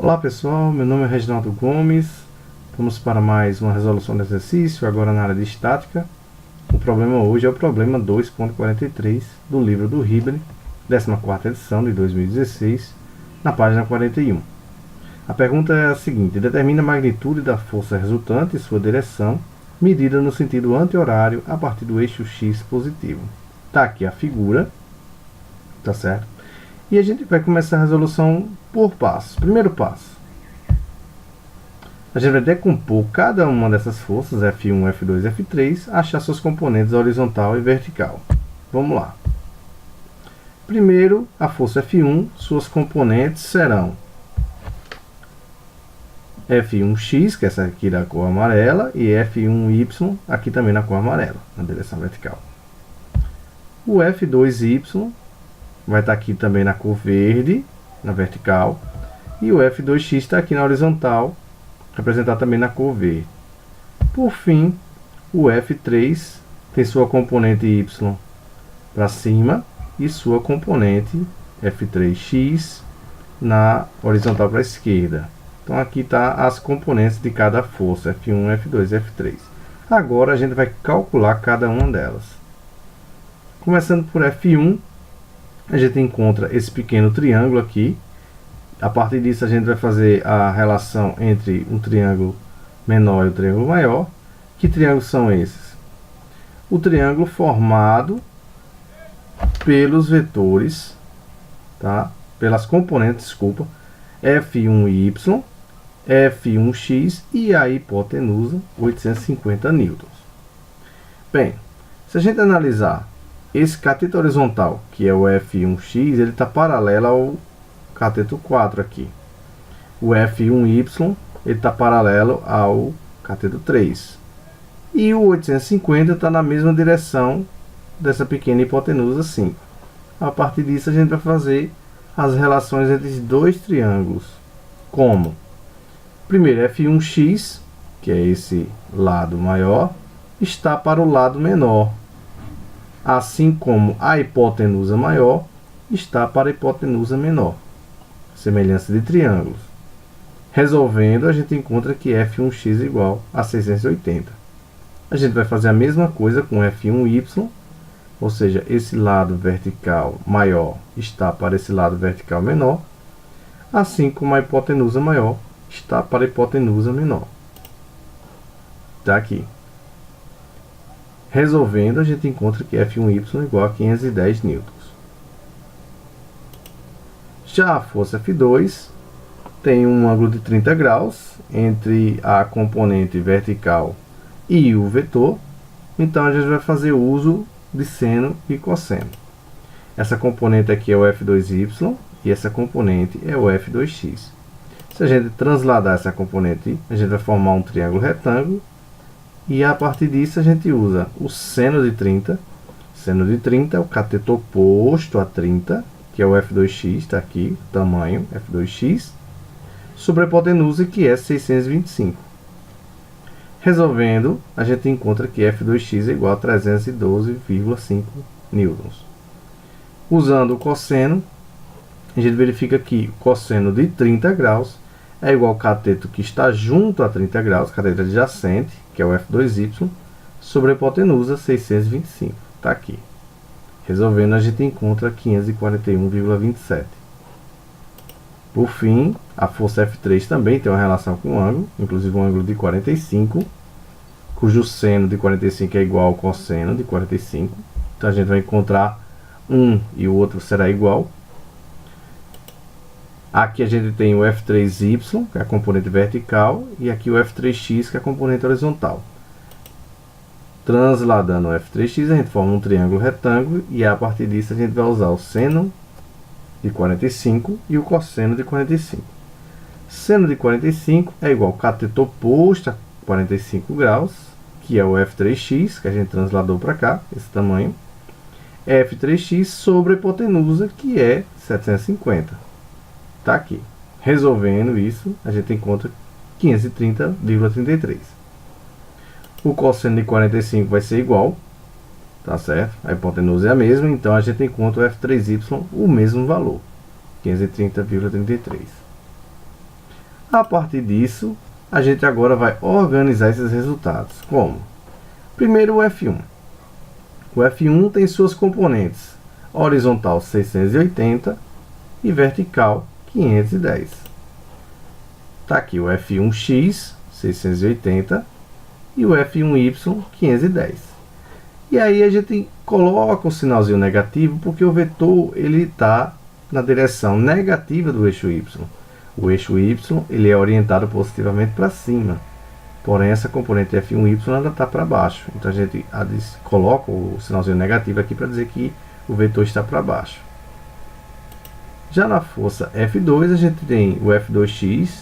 Olá pessoal, meu nome é Reginaldo Gomes. Vamos para mais uma resolução de exercício, agora na área de estática. O problema hoje é o problema 2.43 do livro do Hibbery, 14ª edição de 2016, na página 41. A pergunta é a seguinte: determina a magnitude da força resultante e sua direção, medida no sentido anti-horário a partir do eixo X positivo. Tá aqui a figura, tá certo? E a gente vai começar a resolução por passos. Primeiro passo: a gente vai decompor cada uma dessas forças, F1, F2 e F3, achar suas componentes horizontal e vertical. Vamos lá. Primeiro, a força F1, suas componentes serão F1x, que é essa aqui da cor amarela, e F1y, aqui também na cor amarela, na direção vertical. O F2y vai estar aqui também na cor verde, na vertical, e o F2x está aqui na horizontal, representado também na cor verde. Por fim, o F3 tem sua componente y para cima e sua componente F3x na horizontal para a esquerda. Então aqui está as componentes de cada força, F1, F2 e F3. Agora a gente vai calcular cada uma delas. Começando por F1, a gente encontra esse pequeno triângulo aqui. A partir disso a gente vai fazer a relação entre um triângulo menor e o triângulo maior. Que triângulos são esses? O triângulo formado pelos vetores, tá? Pelas componentes, desculpa, F1y, F1x e a hipotenusa 850 newtons. Bem, se a gente analisar esse cateto horizontal, que é o F1x, ele está paralelo ao cateto 4 aqui. O F1y, ele está paralelo ao cateto 3. E o 850 está na mesma direção dessa pequena hipotenusa 5. A partir disso a gente vai fazer as relações entre esses dois triângulos. Como? Primeiro, F1x, que é esse lado maior, está para o lado menor, assim como a hipotenusa maior está para a hipotenusa menor. Semelhança de triângulos. Resolvendo, a gente encontra que F1x é igual a 680. A gente vai fazer a mesma coisa com F1y, ou seja, esse lado vertical maior está para esse lado vertical menor, assim como a hipotenusa maior está para a hipotenusa menor. Está aqui. Resolvendo, a gente encontra que F1y é igual a 510 newtons. Já a força F2 tem um ângulo de 30 graus entre a componente vertical e o vetor, então a gente vai fazer uso de seno e cosseno. Essa componente aqui é o F2y e essa componente é o F2x. Se a gente transladar essa componente, a gente vai formar um triângulo retângulo e a partir disso a gente usa o seno de 30. Seno de 30 é o cateto oposto a 30, que é o F2x, está aqui, tamanho F2x, sobre a hipotenusa, que é 625. Resolvendo, a gente encontra que F2x é igual a 312,5 newtons. Usando o cosseno, a gente verifica que o cosseno de 30 graus é igual ao cateto que está junto a 30 graus, cateto adjacente, que é o F2y, sobre a hipotenusa 625. Está aqui. Resolvendo, a gente encontra 541,27. Por fim, a força F3 também tem uma relação com o ângulo, inclusive um ângulo de 45, cujo seno de 45 é igual ao cosseno de 45. Então a gente vai encontrar um e o outro será igual. Aqui a gente tem o F3y, que é a componente vertical, e aqui o F3x, que é a componente horizontal. Transladando o F3x, a gente forma um triângulo retângulo, e a partir disso a gente vai usar o seno de 45 e o cosseno de 45. Seno de 45 é igual ao cateto oposto a 45 graus, que é o F3x, que a gente transladou para cá, esse tamanho, F3x sobre a hipotenusa, que é 750. Está aqui. Resolvendo isso, a gente encontra 530,33. O cosseno de 45 vai ser igual, tá certo? A hipotenusa é a mesma, então a gente encontra o F3y o mesmo valor, 530,33. A partir disso, a gente agora vai organizar esses resultados. Como? Primeiro o F1. O F1 tem suas componentes horizontal 680 e vertical 510. Está aqui o F1x 680 e o F1y 510. E aí a gente coloca o sinalzinho negativo porque o vetor ele está na direção negativa do eixo y. O eixo y ele é orientado positivamente para cima, porém essa componente F1y ela está para baixo. Então a gente coloca o sinalzinho negativo aqui para dizer que o vetor está para baixo. Já na força F2 a gente tem o F2x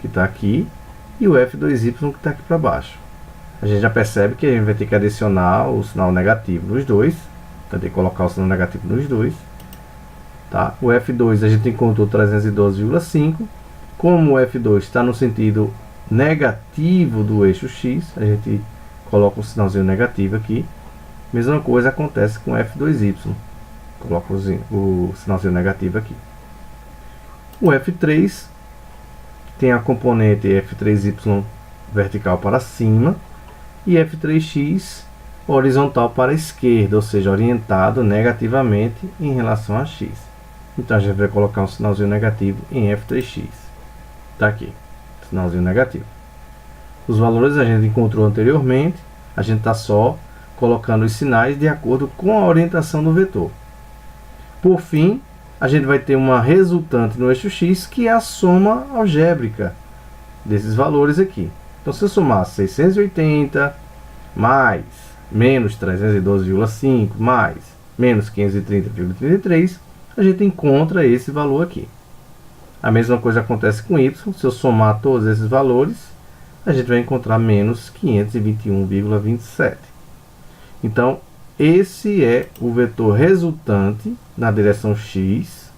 que está aqui e o F2y que está aqui para baixo. A gente já percebe que a gente vai ter que adicionar o sinal negativo nos dois. Vai ter que colocar o sinal negativo nos dois. Tá? O F2 a gente encontrou 312,5. Como o F2 está no sentido negativo do eixo x, a gente coloca o sinalzinho negativo aqui. Mesma coisa acontece com o F2y. Coloca o sinalzinho negativo aqui. O F3 tem a componente F3y vertical para cima e F3x horizontal para a esquerda, ou seja, orientado negativamente em relação a x. Então a gente vai colocar um sinalzinho negativo em F3x. Está aqui, sinalzinho negativo. Os valores a gente encontrou anteriormente, a gente está só colocando os sinais de acordo com a orientação do vetor. Por fim, a gente vai ter uma resultante no eixo x, que é a soma algébrica desses valores aqui. Então, se eu somar 680 mais menos 312,5 mais menos 530,33, a gente encontra esse valor aqui. A mesma coisa acontece com y. Se eu somar todos esses valores, a gente vai encontrar menos 521,27. Então, esse é o vetor resultante na direção x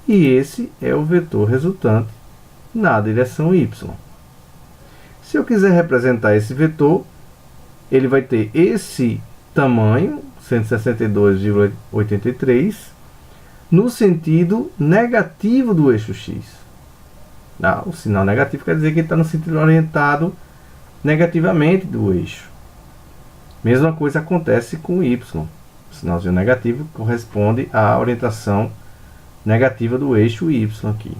e esse é o vetor resultante na direção y. Se eu quiser representar esse vetor, ele vai ter esse tamanho, 162,83, no sentido negativo do eixo x. O sinal negativo quer dizer que ele está no sentido orientado negativamente do eixo. Mesma coisa acontece com y. O sinalzinho negativo corresponde à orientação negativa do eixo y aqui.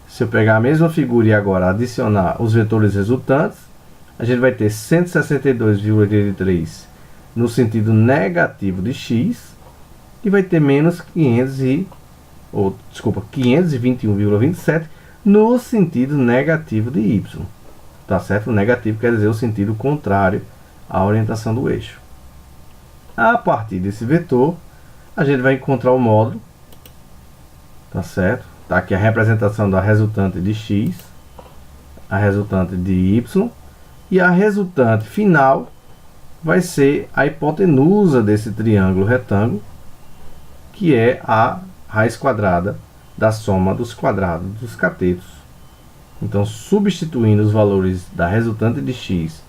Se eu pegar a mesma figura e agora adicionar os vetores resultantes, a gente vai ter 162,83 no sentido negativo de x e vai ter menos 521,27 no sentido negativo de y. Tá certo? O negativo quer dizer o sentido contrário à orientação do eixo. A partir desse vetor, a gente vai encontrar o módulo. Tá certo? Tá aqui a representação da resultante de x, a resultante de y, e a resultante final vai ser a hipotenusa desse triângulo retângulo, que é a raiz quadrada da soma dos quadrados dos catetos. Então, substituindo os valores da resultante de x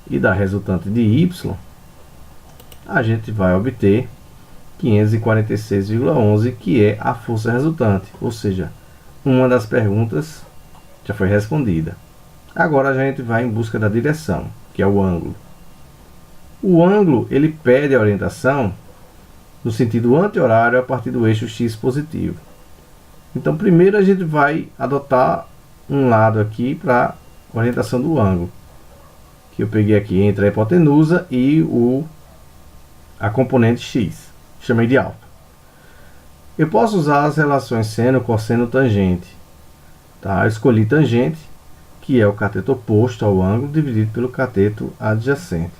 e da resultante de y, a gente vai obter 546,11, que é a força resultante. Ou seja, uma das perguntas já foi respondida. Agora a gente vai em busca da direção, que é o ângulo. O ângulo ele pede a orientação no sentido anti-horário a partir do eixo x positivo. Então, primeiro a gente vai adotar um lado aqui para orientação do ângulo, que eu peguei aqui entre a hipotenusa e a componente x, chamei de alfa. Eu posso usar as relações seno, cosseno, tangente. Tá? Eu escolhi tangente, que é o cateto oposto ao ângulo dividido pelo cateto adjacente.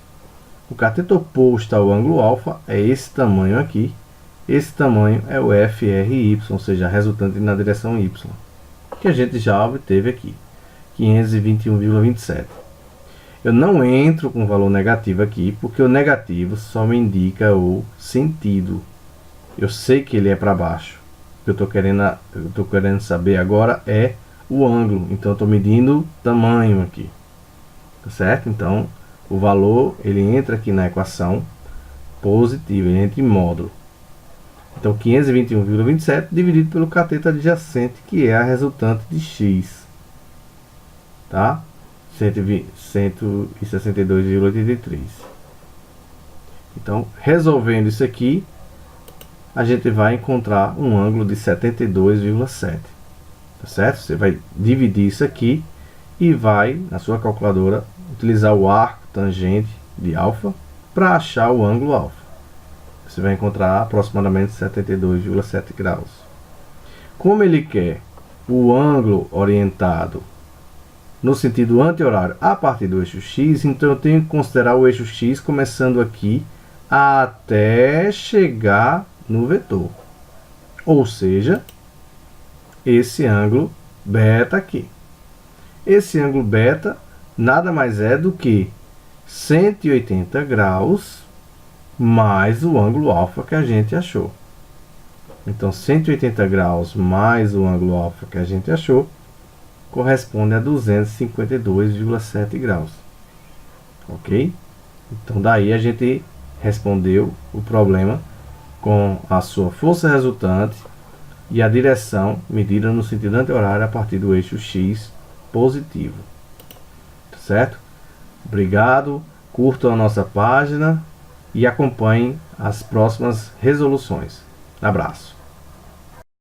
O cateto oposto ao ângulo alfa é esse tamanho aqui. Esse tamanho é o FRY, ou seja, a resultante na direção y, que a gente já obteve aqui, 521,27. Eu não entro com valor negativo aqui, porque o negativo só me indica o sentido. Eu sei que ele é para baixo. O que eu estou querendo saber agora é o ângulo. Então eu estou medindo tamanho aqui. Tá certo? Então o valor ele entra aqui na equação positiva, ele entra em módulo. Então 521,27 dividido pelo cateto adjacente, que é a resultante de x, tá? 162,83. Então, resolvendo isso aqui, a gente vai encontrar um ângulo de 72,7. Tá certo? Você vai dividir isso aqui e vai, na sua calculadora, utilizar o arco tangente de alfa para achar o ângulo alfa. Você vai encontrar aproximadamente 72,7 graus. Como ele quer o ângulo orientado no sentido anti-horário a partir do eixo x, então eu tenho que considerar o eixo x começando aqui até chegar no vetor. Ou seja, esse ângulo beta aqui. Esse ângulo beta nada mais é do que 180 graus mais o ângulo alfa que a gente achou. Então 180 graus mais o ângulo alfa que a gente achou corresponde a 252,7 graus. Ok? Então daí a gente respondeu o problema com a sua força resultante e a direção medida no sentido anti-horário a partir do eixo x positivo. Tá certo? Obrigado, curtam a nossa página e acompanhem as próximas resoluções. Abraço.